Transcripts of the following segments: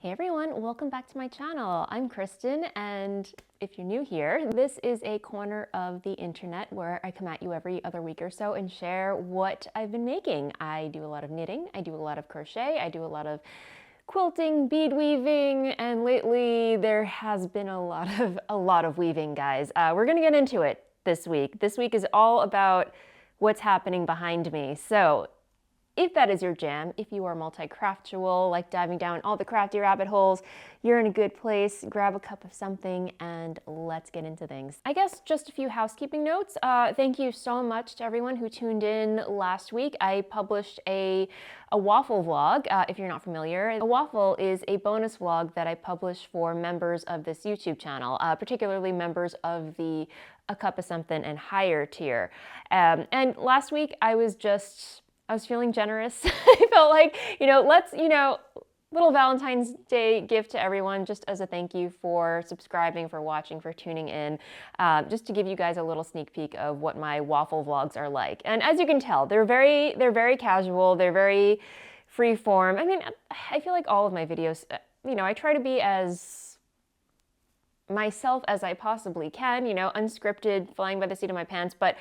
Hey everyone, welcome back to my channel. I'm Kristen, and if you're new here, this is a corner of the internet where I come at you every other week or so and share what I've been making. I do a lot of knitting, I do a lot of crochet, I do a lot of quilting, bead weaving, and lately there has been a lot of weaving, guys. We're gonna get into it this week. This week is all about what's happening behind me. So if that is your jam, if you are multi-craftual, like diving down all the crafty rabbit holes, you're in a good place. Grab a cup of something and let's get into things. I guess just a few housekeeping notes. Thank you so much to everyone who tuned in last week. I published a waffle vlog, if you're not familiar. A waffle is a bonus vlog that I publish for members of this YouTube channel, particularly members of the A Cup of Something and higher tier. And last week I was feeling generous. I felt like, let's, little Valentine's Day gift to everyone, just as a thank you for subscribing, for watching, for tuning in, just to give you guys a little sneak peek of what my waffle vlogs are like. And as you can tell, they're very casual, they're very free form. I mean, I feel like all of my videos, I try to be as myself as I possibly can, unscripted, flying by the seat of my pants, but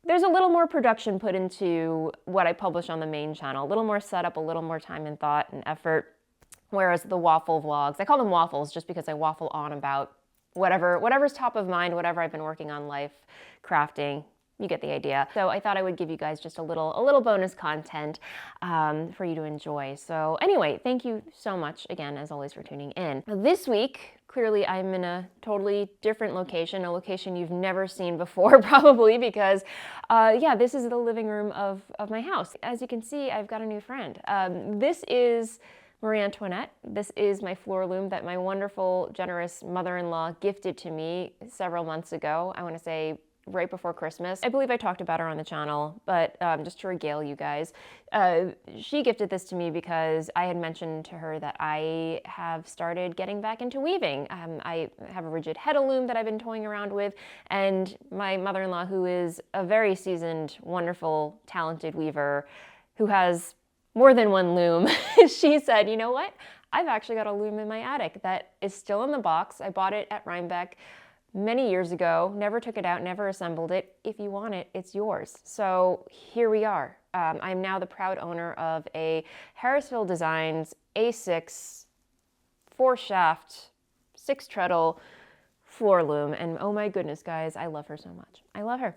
there's a little more production put into what I publish on the main channel, a little more setup, a little more time and thought and effort, whereas the waffle vlogs, I call them waffles just because I waffle on about whatever's top of mind, whatever I've been working on, life, crafting. You get the idea. So I thought I would give you guys just a little bonus content for you to enjoy. So anyway, thank you so much again, as always, for tuning in. This week, clearly I'm in a totally different location, a location you've never seen before probably, because yeah, this is the living room of my house. As you can see, I've got a new friend. This is Marie Antoinette. This is my floor loom that my wonderful, generous mother-in-law gifted to me several months ago. I want to say right before Christmas. I believe I talked about her on the channel, but just to regale you guys, she gifted this to me because I had mentioned to her that I have started getting back into weaving. I have a rigid heddle loom that I've been toying around with, and my mother-in-law, who is a very seasoned, wonderful, talented weaver, who has more than one loom, she said, you know what? I've actually got a loom in my attic that is still in the box. I bought it at Rhinebeck many years ago, never took it out, never assembled it. If you want it, it's yours. So here we are. I'm now the proud owner of a Harrisville Designs A6 4-shaft, 6-treadle floor loom. And oh my goodness, guys, I love her so much. I love her.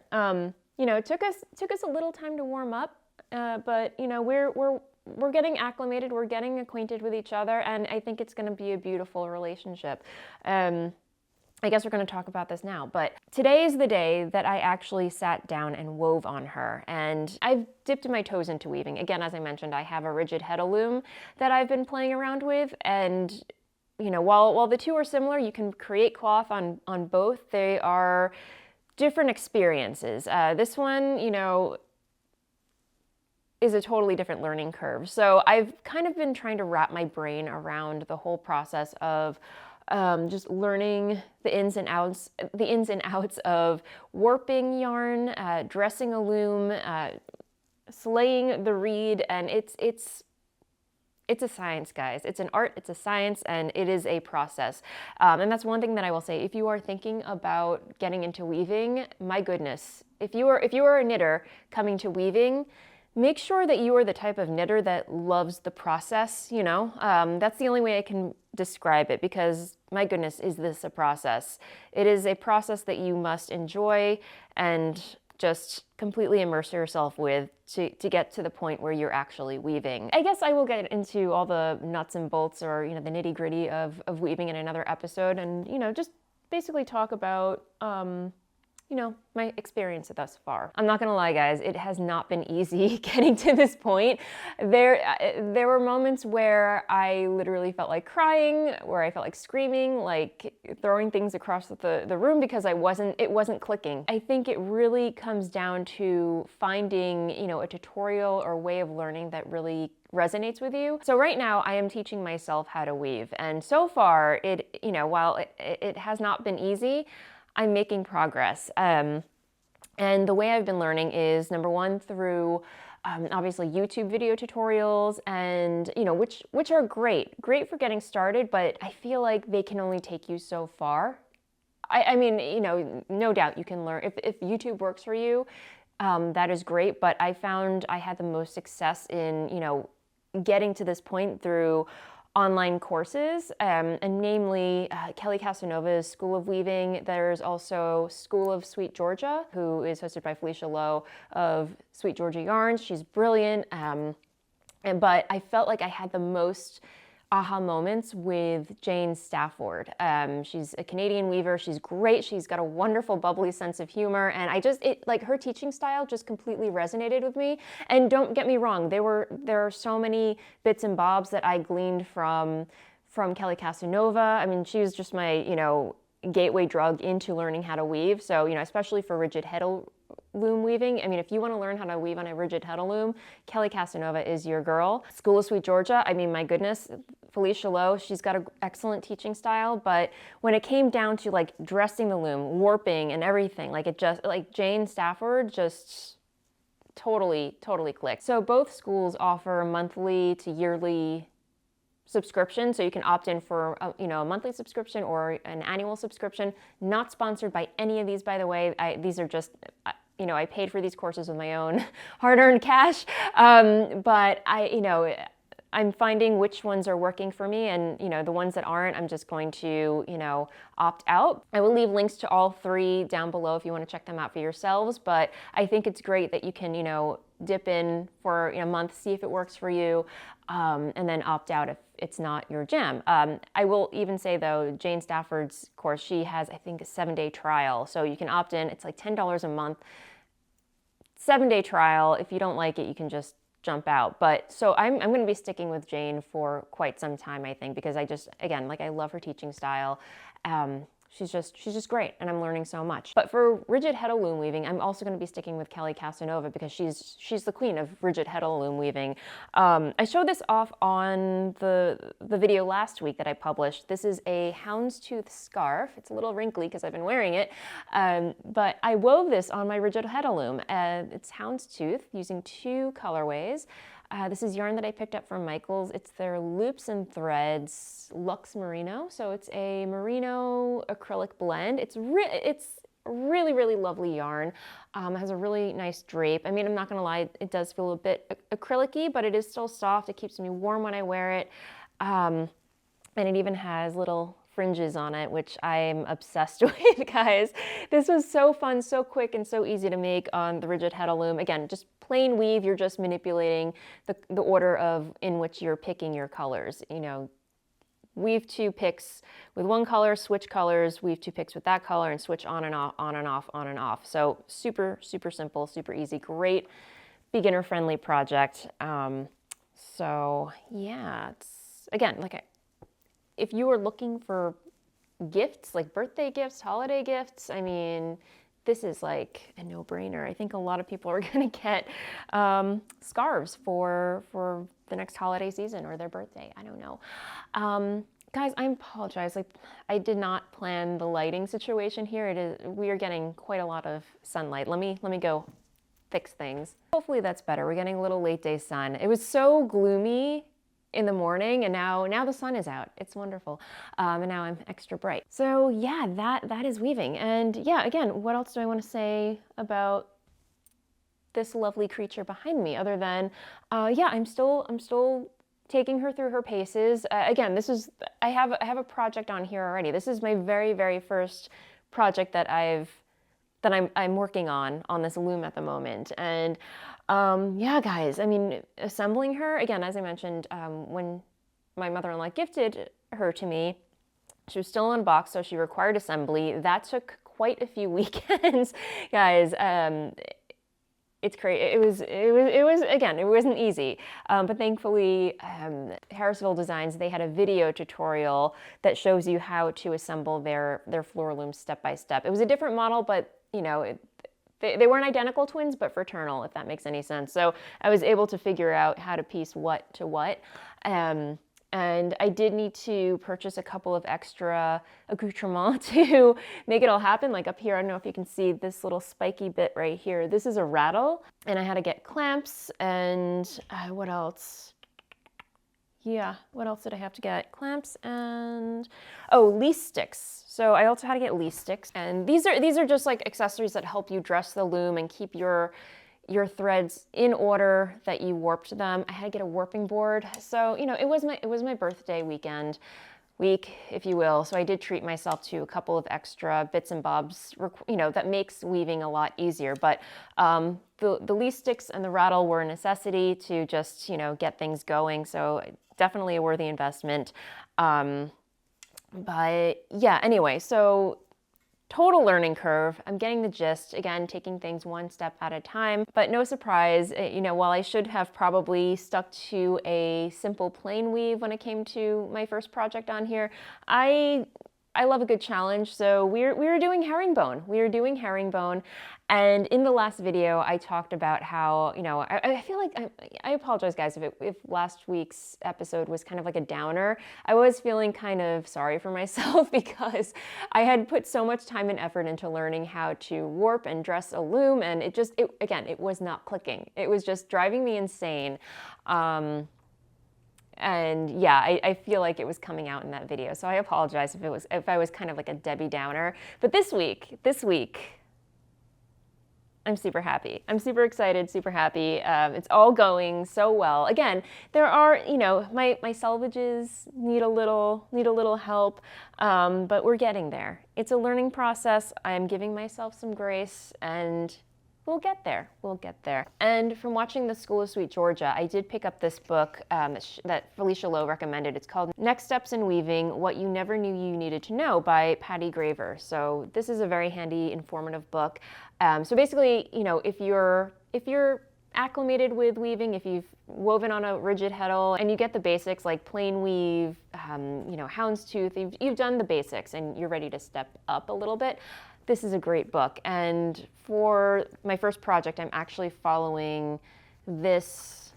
It took us a little time to warm up, but we're getting acclimated, we're getting acquainted with each other, and I think it's going to be a beautiful relationship. I guess we're going to talk about this now, but today is the day that I actually sat down and wove on her, and I've dipped my toes into weaving. Again, as I mentioned, I have a rigid heddle loom that I've been playing around with, and while the two are similar, you can create cloth on both. They are different experiences. This one, is a totally different learning curve. So I've kind of been trying to wrap my brain around the whole process of just learning the ins and outs of warping yarn, dressing a loom, slaying the reed, and it's a science, guys. It's an art, it's a science, and it is a process. And that's one thing that I will say. If you are thinking about getting into weaving, my goodness, if you are a knitter coming to weaving, make sure that you are the type of knitter that loves the process, That's the only way I can describe it, because my goodness, is this a process? It is a process that you must enjoy and just completely immerse yourself with to get to the point where you're actually weaving. I guess I will get into all the nuts and bolts, or the nitty-gritty of weaving in another episode, and just basically talk about my experience thus far. I'm not gonna lie, guys, it has not been easy getting to this point. There were moments where I literally felt like crying, where I felt like screaming, like throwing things across the room because it wasn't clicking. I think it really comes down to finding, a tutorial or way of learning that really resonates with you. So right now I am teaching myself how to weave, and so far while it has not been easy, I'm making progress. And the way I've been learning is, number one, through obviously YouTube video tutorials, and which are great for getting started, but I feel like they can only take you so far. I mean, no doubt you can learn if YouTube works for you. That is great, but I found I had the most success in getting to this point through online courses, and namely Kelly Casanova's School of Weaving. There's also School of Sweet Georgia, who is hosted by Felicia Lowe of Sweet Georgia Yarns. She's brilliant, but I felt like I had the most aha moments with Jane Stafford. She's a Canadian weaver. She's great. She's got a wonderful, bubbly sense of humor, and like her teaching style just completely resonated with me. And don't get me wrong, there are so many bits and bobs that I gleaned from Kelly Casanova. I mean, she was just my gateway drug into learning how to weave. So especially for rigid heddle loom weaving. I mean, if you want to learn how to weave on a rigid heddle loom, Kelly Casanova is your girl. School of Sweet Georgia, I mean, my goodness, Felicia Lowe, she's got an excellent teaching style, but when it came down to like dressing the loom, warping and everything, like Jane Stafford just totally clicked. So both schools offer monthly to yearly subscription, so you can opt in for a monthly subscription or an annual subscription. Not sponsored by any of these, by the way. These are just I paid for these courses with my own hard-earned cash, but I'm finding which ones are working for me, and the ones that aren't, I'm just going to opt out. I will leave links to all three down below if you want to check them out for yourselves, but I think it's great that you can dip in for a month, see if it works for you, and then opt out if it's not your jam. I will even say though, Jane Stafford's course, she has I think a 7-day trial, so you can opt in. It's like $10 a month, 7-day trial. If you don't like it, you can just jump out. But so I'm going to be sticking with Jane for quite some time, I think, because I love her teaching style. She's just great, and I'm learning so much. But for rigid heddle loom weaving, I'm also going to be sticking with Kelly Casanova because she's the queen of rigid heddle loom weaving. I showed this off on the video last week that I published. This is a houndstooth scarf. It's a little wrinkly because I've been wearing it, but I wove this on my rigid heddle loom. It's houndstooth using 2 colorways. This is yarn that I picked up from Michael's. It's their Loops and Threads Luxe Merino. So it's a merino acrylic blend. It's really lovely yarn. It has a really nice drape. I mean, I'm not gonna lie, it does feel a bit acrylic-y, but it is still soft. It keeps me warm when I wear it. And it even has little fringes on it, which I'm obsessed with, guys. This was so fun, so quick, and so easy to make on the rigid heddle loom. Again, just plain weave. You're just manipulating the order in which you're picking your colors. Weave 2 picks with one color, switch colors, weave 2 picks with that color, and switch on and off, on and off, on and off. So super simple, super easy, great beginner-friendly project. So yeah, it's again if you are looking for gifts, like birthday gifts, holiday gifts, I mean, this is like a no-brainer. I think a lot of people are gonna get scarves for the next holiday season or their birthday, I don't know. Guys, I apologize, like I did not plan the lighting situation here. We are getting quite a lot of sunlight. Let me go fix things. Hopefully that's better. We're getting a little late day sun. It was so gloomy in the morning, and now the sun is out. It's wonderful, and now I'm extra bright. So yeah, that is weaving. And yeah, again, what else do I want to say about this lovely creature behind me other than yeah, I'm still taking her through her paces. Again, I have a project on here already. This is my very first project that I'm working on this loom at the moment. And yeah, guys, I mean, assembling her, again, as I mentioned, when my mother-in-law gifted her to me, she was still in a box, so she required assembly. That took quite a few weekends, guys. It's crazy. It was again, it wasn't easy, but thankfully, Harrisville Designs, they had a video tutorial that shows you how to assemble their floor looms step by step. It was a different model, but they weren't identical twins, but fraternal, if that makes any sense. So I was able to figure out how to piece what to what. And I did need to purchase a couple of extra accoutrements to make it all happen. Like up here, I don't know if you can see this little spiky bit right here. This is a rattle, and I had to get clamps and what else? Yeah, what else did I have to get? Clamps and, oh, lease sticks. So I also had to get lease sticks. And these are just like accessories that help you dress the loom and keep your threads in order that you warped them. I had to get a warping board. So, you know, it was my birthday week, if you will. So I did treat myself to a couple of extra bits and bobs, you know, that makes weaving a lot easier. But the lease sticks and the rattle were a necessity to just, you know, get things going. So definitely a worthy investment. But yeah, anyway, so total learning curve. I'm getting the gist, again, taking things one step at a time, but no surprise, you know, while I should have probably stuck to a simple plain weave when it came to my first project on here, I love a good challenge. So we were doing herringbone. We were doing herringbone. And in the last video, I talked about how, you know, I feel like, I apologize guys if last week's episode was kind of like a downer. I was feeling kind of sorry for myself because I had put so much time and effort into learning how to warp and dress a loom, and again, it was not clicking. It was just driving me insane. And yeah, I feel like it was coming out in that video. So I apologize if I was kind of like a Debbie Downer. But this week, I'm super happy. I'm super excited, super happy. It's all going so well. Again, there are, you know, my salvages need a little help, but we're getting there. It's a learning process. I'm giving myself some grace, and we'll get there. We'll get there. And from watching the School of Sweet Georgia, I did pick up this book that Felicia Lowe recommended. It's called Next Steps in Weaving: What You Never Knew You Needed to Know by Pattie Graver. So this is a very handy, informative book. So basically, you know, if you're acclimated with weaving, if you've woven on a rigid heddle and you get the basics like plain weave, you know, houndstooth, you've done the basics and you're ready to step up a little bit, this is a great book. And for my first project, I'm actually following this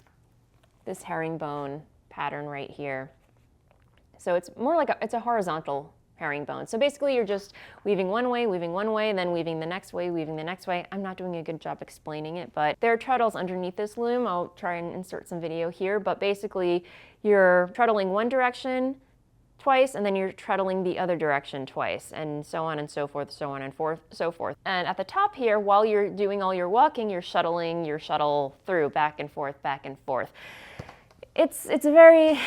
herringbone pattern right here. So it's more like it's a horizontal herringbone. So basically you're just weaving one way, and then weaving the next way, weaving the next way. I'm not doing a good job explaining it, but there are treadles underneath this loom. I'll try and insert some video here, but basically you're treadling one direction twice, and then you're treadling the other direction twice, and so on and so forth, so on and so forth. And at the top here, while you're doing all your walking, you're shuttling your shuttle through, back and forth, back and forth. It's a very,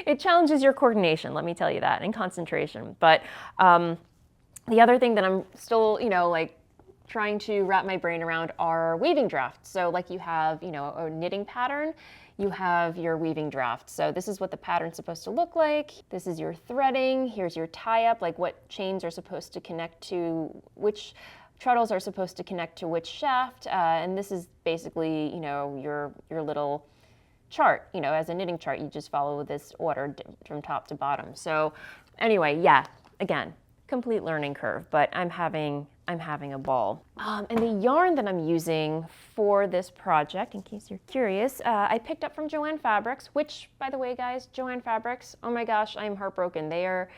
it challenges your coordination, let me tell you that, and concentration. But the other thing that I'm still, you know, like trying to wrap my brain around are weaving drafts. So like you have, you know, a knitting pattern, you have your weaving draft. So this is what the pattern's supposed to look like. This is your threading. Here's your tie-up, like what chains are supposed to connect to which treadles are supposed to connect to which shaft. And this is basically, you know, your little chart. You know, as a knitting chart, you just follow this order from top to bottom. So anyway, yeah, again, complete learning curve, but I'm having a ball. And the yarn that I'm using for this project, in case you're curious, I picked up from Joann Fabrics, which, by the way, guys, Joann Fabrics, oh my gosh, I'm heartbroken. They are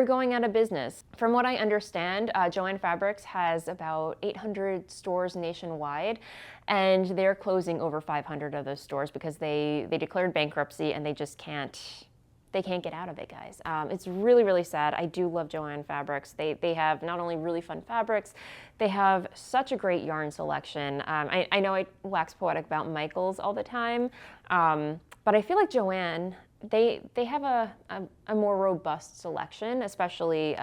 going out of business. From what I understand, Joann Fabrics has about 800 stores nationwide, and they're closing over 500 of those stores because they declared bankruptcy and they just can't get out of it, guys. It's really, really sad. I do love Joann Fabrics. They have not only really fun fabrics, they have such a great yarn selection. I know I wax poetic about Michaels all the time, but I feel like Joann, they have a more robust selection, especially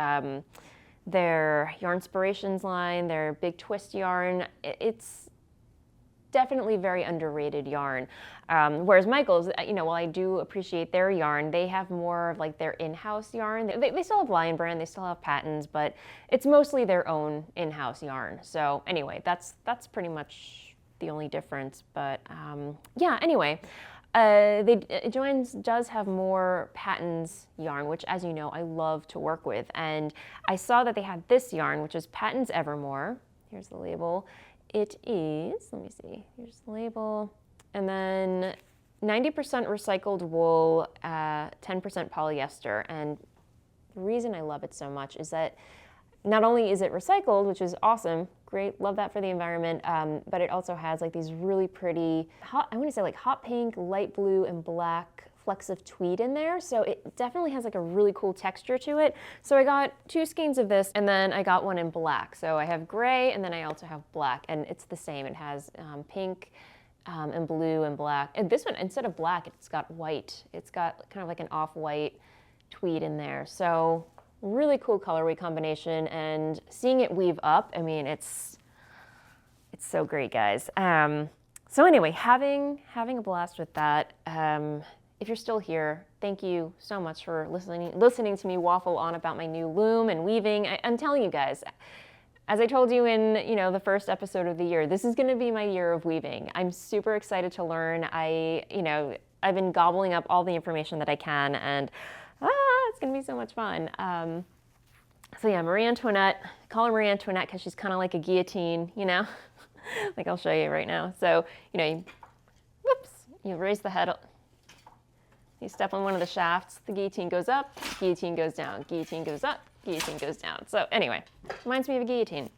their Yarnspirations line, their big twist yarn. It's definitely very underrated yarn. Whereas Michaels, you know, while I do appreciate their yarn, they have more of like their in-house yarn. They still have Lion Brand, they still have patents, but it's mostly their own in-house yarn. So anyway, that's pretty much the only difference. But yeah, anyway, Joann's does have more patents yarn, which, as you know, I love to work with. And I saw that they had this yarn, which is Patents Evermore. Here's the label. It is, let me see, here's the label. And then 90% recycled wool, 10% polyester. And the reason I love it so much is that not only is it recycled, which is awesome, great, love that for the environment, but it also has like these really pretty, I want to say like hot pink, light blue, and black flecks of tweed in there. So it definitely has like a really cool texture to it. So I got 2 skeins of this, and then I got one in black. So I have gray, and then I also have black, and it's the same. It has pink and blue and black. And this one, instead of black, it's got white. It's got kind of like an off-white tweed in there. So really cool colorway combination, and seeing it weave up, I mean, it's so great, guys. So anyway, having a blast with that. If you're still here, thank you so much for listening to me waffle on about my new loom and weaving. I'm telling you guys, as I told you in the first episode of the year, this is going to be my year of weaving. I'm super excited to learn. I've been gobbling up all the information that I can, and it's going to be so much fun. So yeah, Marie Antoinette, call her Marie Antoinette because she's kind of like a guillotine, like I'll show you right now. So, you raise the head, you step on one of the shafts, the guillotine goes up, guillotine goes down, guillotine goes up, guillotine goes down. So anyway, reminds me of a guillotine.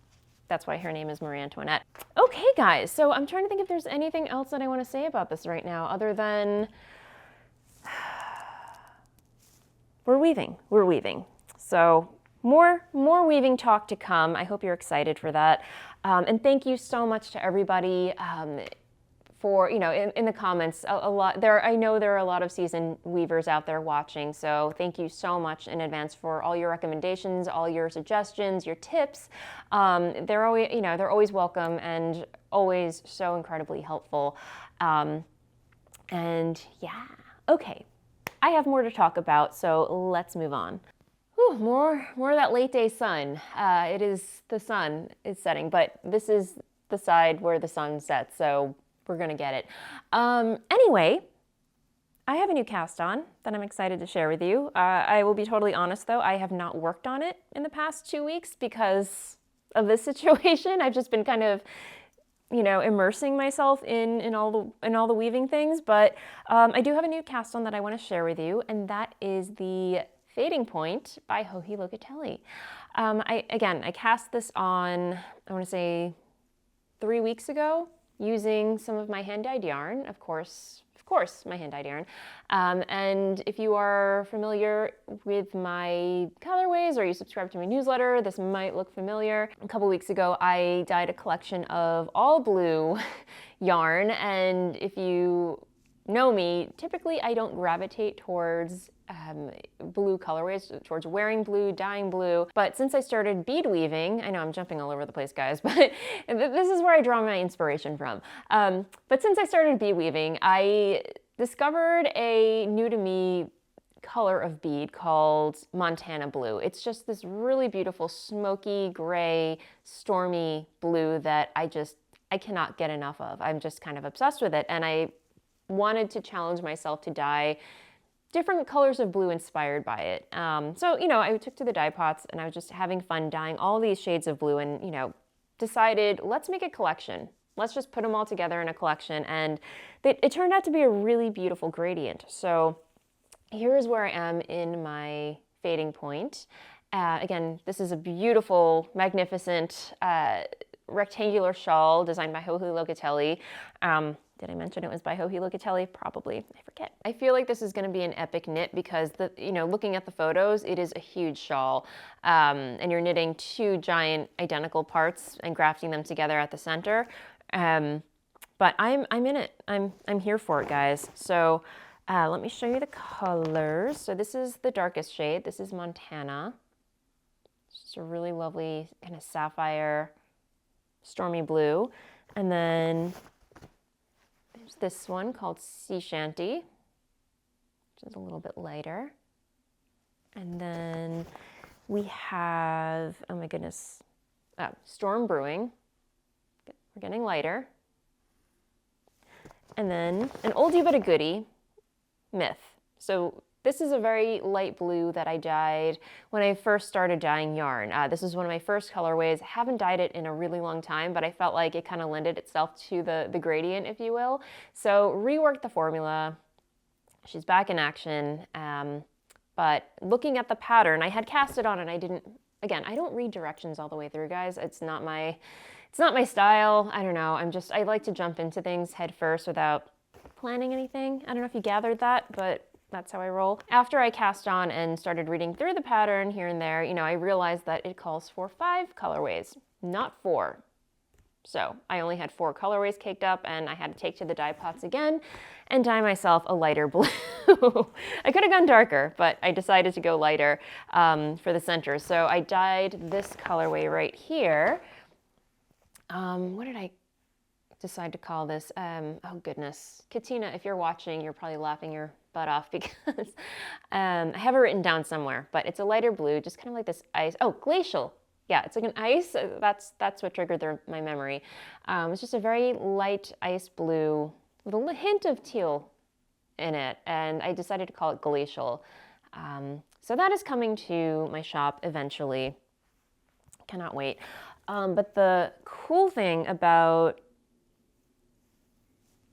That's why her name is Marie Antoinette. Okay, guys, so I'm trying to think if there's anything else that I want to say about this right now other than we're weaving. So more weaving talk to come. I hope you're excited for that. And thank you so much to everybody for, in the comments, a lot there. I know there are a lot of seasoned weavers out there watching. So thank you so much in advance for all your recommendations, all your suggestions, your tips. They're always welcome and always so incredibly helpful. And yeah, okay. I have more to talk about, so let's move on. Whew, more of that late day sun. It is, the sun is setting, but this is the side where the sun sets, so we're gonna get it. Anyway, I have a new cast on that I'm excited to share with you. I will be totally honest though, I have not worked on it in the past 2 weeks because of this situation. I've just been kind of immersing myself in all the weaving things, but I do have a new cast on that I want to share with you, and that is the Fading Point by Locatelli. I cast this on, I want to say 3 weeks ago, using some of my hand-dyed yarn, of course, my hand-dyed yarn. And if you are familiar with my colorways or you subscribe to my newsletter, this might look familiar. A couple weeks ago, I dyed a collection of all blue yarn. And if you know me, typically I don't gravitate towards blue colorways, towards wearing blue, dyeing blue. But since I started bead weaving, I know I'm jumping all over the place, guys, but this is where I draw my inspiration from. But since I started bead weaving, I discovered a new to me color of bead called Montana blue. It's just this really beautiful smoky gray stormy blue that I cannot get enough of. I'm just kind of obsessed with it, and I wanted to challenge myself to dye different colors of blue inspired by it. So I took to the dye pots and I was just having fun dyeing all these shades of blue, and decided, let's make a collection. Let's just put them all together in a collection, and it turned out to be a really beautiful gradient. So here's where I am in my Fading Point. Again, this is a beautiful, magnificent rectangular shawl designed by Locatelli. Did I mention it was by Locatelli? Probably, I forget. I feel like this is gonna be an epic knit because looking at the photos, it is a huge shawl. And you're knitting 2 giant identical parts and grafting them together at the center. But I'm in it. I'm here for it, guys. So let me show you the colors. So this is the darkest shade. This is Montana. It's just a really lovely kind of sapphire, stormy blue. And then there's this one called Sea Shanty, which is a little bit lighter. And then we have, oh my goodness, Storm Brewing. We're getting lighter. And then an oldie but a goodie, Myth. So This is a very light blue that I dyed when I first started dyeing yarn. This is one of my first colorways. I haven't dyed it in a really long time, but I felt like it kind of lended itself to the gradient, if you will. So reworked the formula. She's back in action. But looking at the pattern, I had cast it on and I didn't, again, I don't read directions all the way through, guys. It's not my style. I don't know. I like to jump into things head first without planning anything. I don't know if you gathered that, but that's how I roll. After I cast on and started reading through the pattern here and there, you know, I realized that it calls for 5 colorways, not 4. So I only had 4 colorways caked up, and I had to take to the dye pots again and dye myself a lighter blue. I could have gone darker, but I decided to go lighter for the center. So I dyed this colorway right here. What did I decide to call this? Oh goodness, Katina, if you're watching, you're probably laughing your butt off because I have it written down somewhere, but it's a lighter blue, just kind of like this ice. Oh, glacial. Yeah, it's like an ice. That's what triggered my memory. It's just a very light ice blue with a hint of teal in it, and I decided to call it glacial. So that is coming to my shop eventually. Cannot wait. But the cool thing about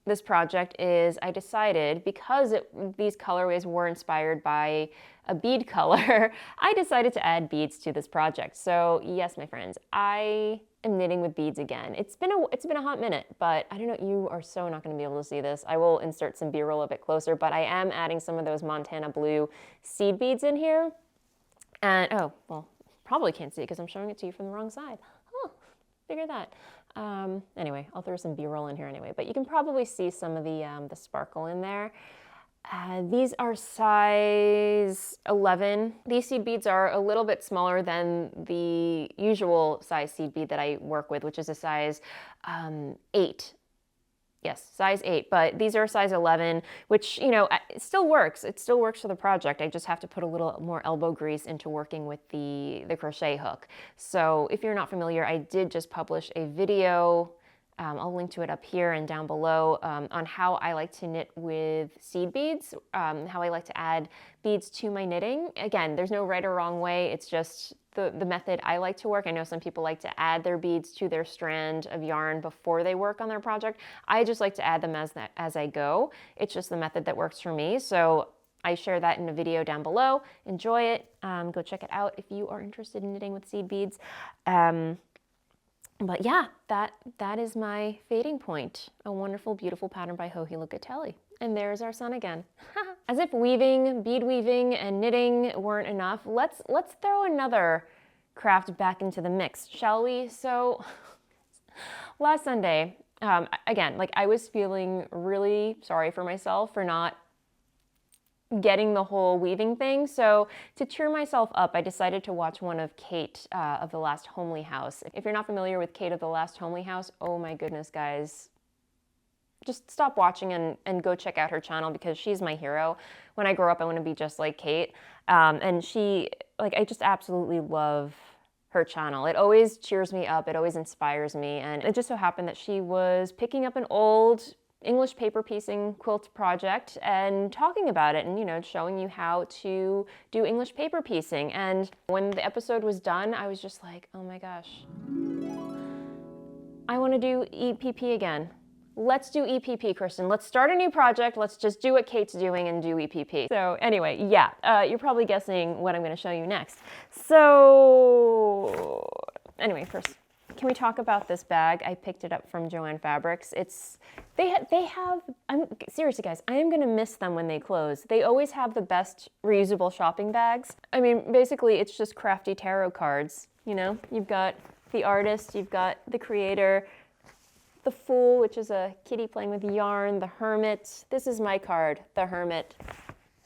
this project is I decided, because these colorways were inspired by a bead color, I decided to add beads to this project. So yes, my friends, I am knitting with beads again. It's been a hot minute, but I don't know, you are so not going to be able to see this. I will insert some B-roll a bit closer, but I am adding some of those Montana blue seed beads in here. And oh, well, probably can't see it because I'm showing it to you from the wrong side. Huh, figure that. Anyway, I'll throw some B-roll in here anyway, but you can probably see some of the sparkle in there. These are size 11. These seed beads are a little bit smaller than the usual size seed bead that I work with, which is a size 8. Yes, size 8, but these are size 11, which, you know, it still works. It still works for the project. I just have to put a little more elbow grease into working with the crochet hook. So if you're not familiar, I did just publish a video, I'll link to it up here and down below, on how I like to knit with seed beads, how I like to add beads to my knitting. Again, there's no right or wrong way. It's just the method I like to work. I know some people like to add their beads to their strand of yarn before they work on their project. I just like to add them as I go. It's just the method that works for me. So I share that in a video down below. Enjoy it. Go check it out if you are interested in knitting with seed beads. But yeah, that is my Fading Point, a wonderful, beautiful pattern by Locatelli. And there's our sun again. As if weaving, bead weaving, and knitting weren't enough, let's throw another craft back into the mix, shall we? So last Sunday, again, like I was feeling really sorry for myself for not getting the whole weaving thing. So to cheer myself up, I decided to watch one of Kate of The Last Homely House. If you're not familiar with Kate of The Last Homely House, oh my goodness, guys. Just stop watching and go check out her channel because she's my hero. When I grow up, I want to be just like Kate. And I just absolutely love her channel. It always cheers me up. It always inspires me. And it just so happened that she was picking up an old English paper piecing quilt project and talking about it and, you know, showing you how to do English paper piecing. And when the episode was done, I was just like, oh my gosh, I want to do EPP again. Let's do EPP, Kristen. Let's start a new project. Let's just do what Kate's doing and do EPP. So anyway, yeah, you're probably guessing what I'm going to show you next. So anyway, first, can we talk about this bag? I picked it up from Joann Fabrics. I'm seriously, guys, I am going to miss them when they close. They always have the best reusable shopping bags. I mean, basically, it's just crafty tarot cards. You know, you've got the artist, you've got the creator, the Fool, which is a kitty playing with yarn, the Hermit. This is my card, the Hermit.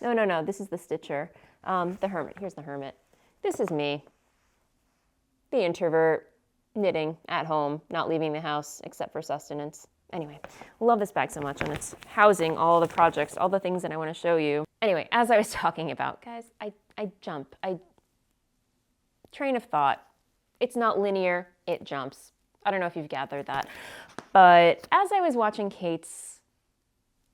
No, this is the Stitcher. The Hermit, here's the Hermit. This is me, the introvert, knitting at home, not leaving the house except for sustenance. Anyway, love this bag so much, and it's housing all the projects, all the things that I want to show you. Anyway, as I was talking about, guys, I jump. Train of thought. It's not linear, it jumps. I don't know if you've gathered that. But as I was watching Kate's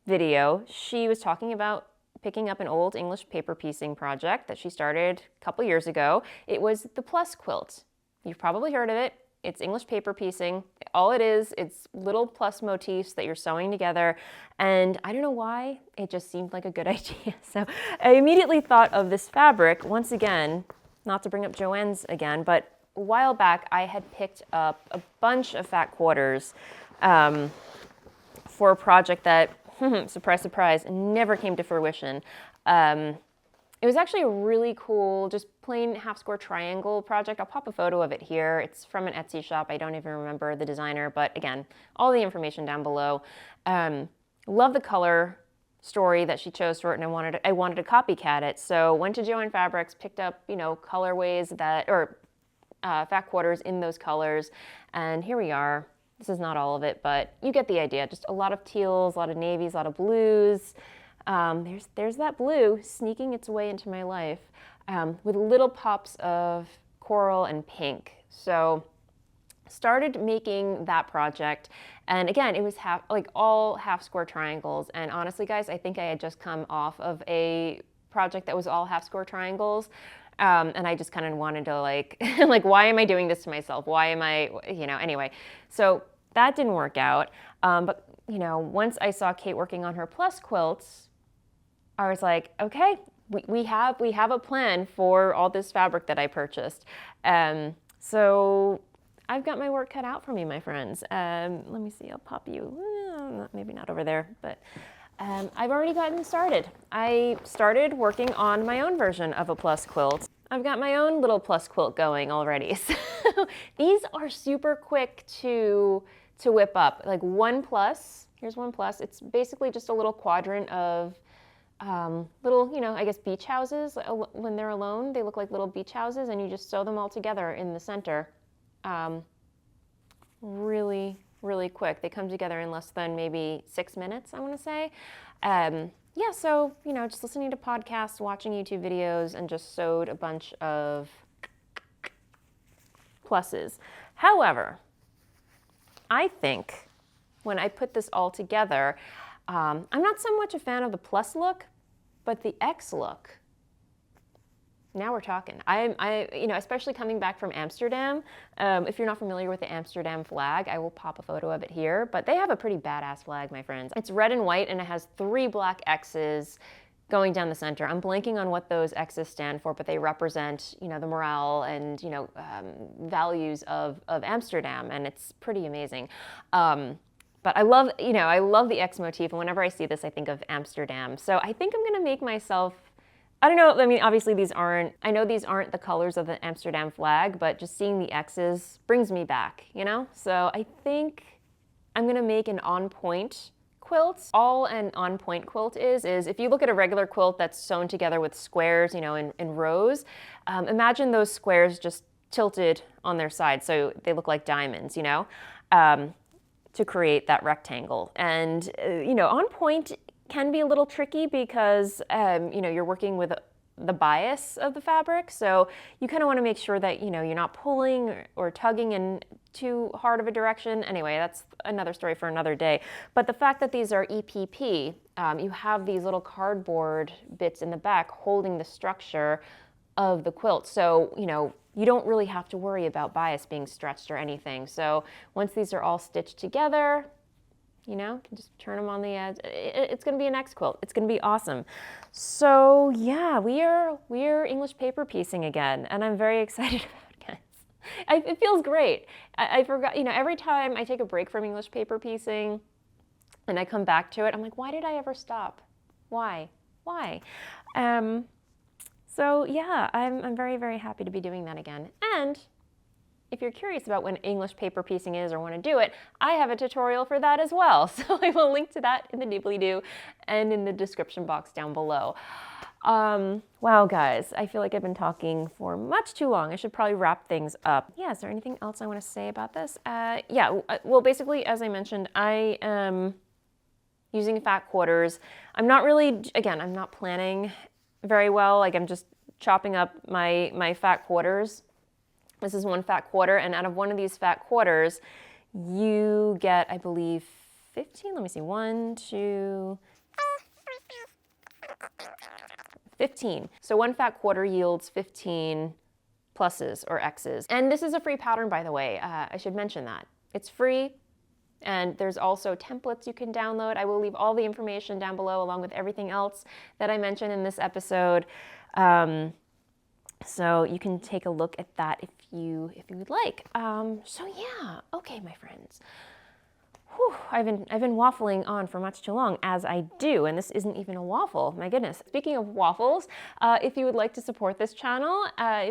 video, she was talking about picking up an old English paper piecing project that she started a couple years ago. It was the Plus quilt. You've probably heard of it. It's English paper piecing. All it is, it's little plus motifs that you're sewing together. And I don't know why, it just seemed like a good idea. So I immediately thought of this fabric. Once again, not to bring up Joann's again, but a while back I had picked up a bunch of fat quarters for a project that, surprise, surprise, never came to fruition. It was actually a really cool, just plain half square triangle project. I'll pop a photo of it here. It's from an Etsy shop. I don't even remember the designer, but again, all the information down below. Love the color story that she chose for it, and I wanted to copycat it. So went to Joann Fabrics, picked up, you know, colorways that, or fat quarters in those colors, and here we are. This is not all of it, but you get the idea. Just a lot of teals, a lot of navies, a lot of blues. There's that blue sneaking its way into my life with little pops of coral and pink. So started making that project, and again, it was all half square triangles. And honestly, guys, I think I had just come off of a project that was all half square triangles. And I just kind of wanted to like why am I doing this to myself? Why am I, you know, anyway. So that didn't work out. But, you know, once I saw Kate working on her Plus quilts, I was like, okay, we have a plan for all this fabric that I purchased. So I've got my work cut out for me, my friends. Let me see, I'll pop you, maybe not over there, but I've already gotten started. I started working on my own version of a Plus quilt. I've got my own little Plus quilt going already. So these are super quick to whip up. Like one Plus, here's one Plus. It's basically just a little quadrant of little, you know, I guess beach houses. When they're alone, they look like little beach houses, and you just sew them all together in the center. Really, really quick. They come together in less than maybe 6 minutes, I want to say. Yeah, so, you know, just listening to podcasts, watching YouTube videos, and just sewed a bunch of pluses. However, I think when I put this all together, I'm not so much a fan of the plus look, but the X look. Now we're talking. You know, especially coming back from Amsterdam. If you're not familiar with the Amsterdam flag, I will pop a photo of it here, but they have a pretty badass flag, my friends. It's red and white, and it has 3 black X's going down the center. I'm blanking on what those X's stand for, but they represent, you know, the morale and, you know, values of Amsterdam, and it's pretty amazing. But I love, you know, I love the X motif, and whenever I see this, I think of Amsterdam. So I think I'm gonna make myself, I don't know, I mean, obviously I know these aren't the colors of the Amsterdam flag, but just seeing the X's brings me back, you know? So I think I'm gonna make an on-point quilt. All an on-point quilt is if you look at a regular quilt that's sewn together with squares, you know, in rows, imagine those squares just tilted on their sides so they look like diamonds, you know? To create that rectangle. And, you know, on point can be a little tricky because, you know, you're working with the bias of the fabric. So you kind of want to make sure that, you know, you're not pulling or tugging in too hard of a direction. Anyway, that's another story for another day. But the fact that these are EPP, you have these little cardboard bits in the back holding the structure of the quilt. So, you know, you don't really have to worry about bias being stretched or anything. So once these are all stitched together, you know, you can just turn them on the edge. It's gonna be an X quilt. It's gonna be awesome. So yeah, we are English paper piecing again, and I'm very excited about it, guys. It feels great. I forgot, you know, every time I take a break from English paper piecing and I come back to it, I'm like, why did I ever stop? Why? So yeah, I'm very, very happy to be doing that again. And if you're curious about when English paper piecing is or want to do it, I have a tutorial for that as well. So I will link to that in the doobly-doo and in the description box down below. Wow, guys, I feel like I've been talking for much too long. I should probably wrap things up. Yeah, is there anything else I want to say about this? Yeah, well, basically, as I mentioned, I am using fat quarters. I'm not really, again, I'm not planning very well. Like, I'm just chopping up my fat quarters. This is one fat quarter, and out of one of these fat quarters, you get, I believe, 15, let me see, 1, 2, 15. So 1 fat quarter yields 15 pluses or X's. And this is a free pattern, by the way. I should mention that. It's free. And there's also templates you can download. I will leave all the information down below along with everything else that I mentioned in this episode. So you can take a look at that if you would like. So yeah, okay, my friends. Whew, I've been waffling on for much too long, as I do, and this isn't even a waffle, my goodness. Speaking of waffles, if you would like to support this channel,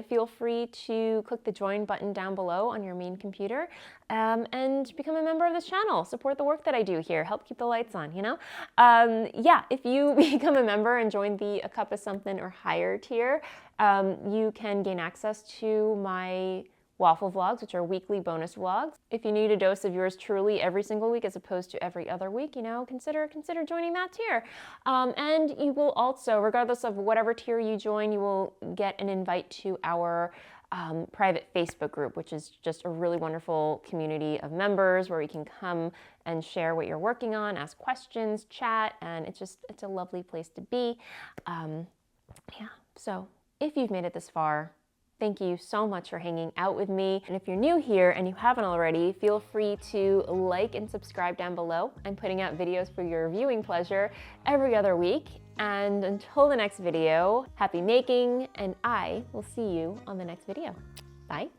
feel free to click the join button down below on your main computer and become a member of this channel. Support the work that I do here, help keep the lights on, you know? Yeah, if you become a member and join the A Cup of Something or higher tier, you can gain access to my waffle vlogs, which are weekly bonus vlogs. If you need a dose of yours truly every single week as opposed to every other week, you know, consider joining that tier. And you will also, regardless of whatever tier you join, you will get an invite to our private Facebook group, which is just a really wonderful community of members where you can come and share what you're working on, ask questions, chat, and it's a lovely place to be. Yeah, so if you've made it this far, thank you so much for hanging out with me. And if you're new here and you haven't already, feel free to like and subscribe down below. I'm putting out videos for your viewing pleasure every other week. And until the next video, happy making, and I will see you on the next video. Bye.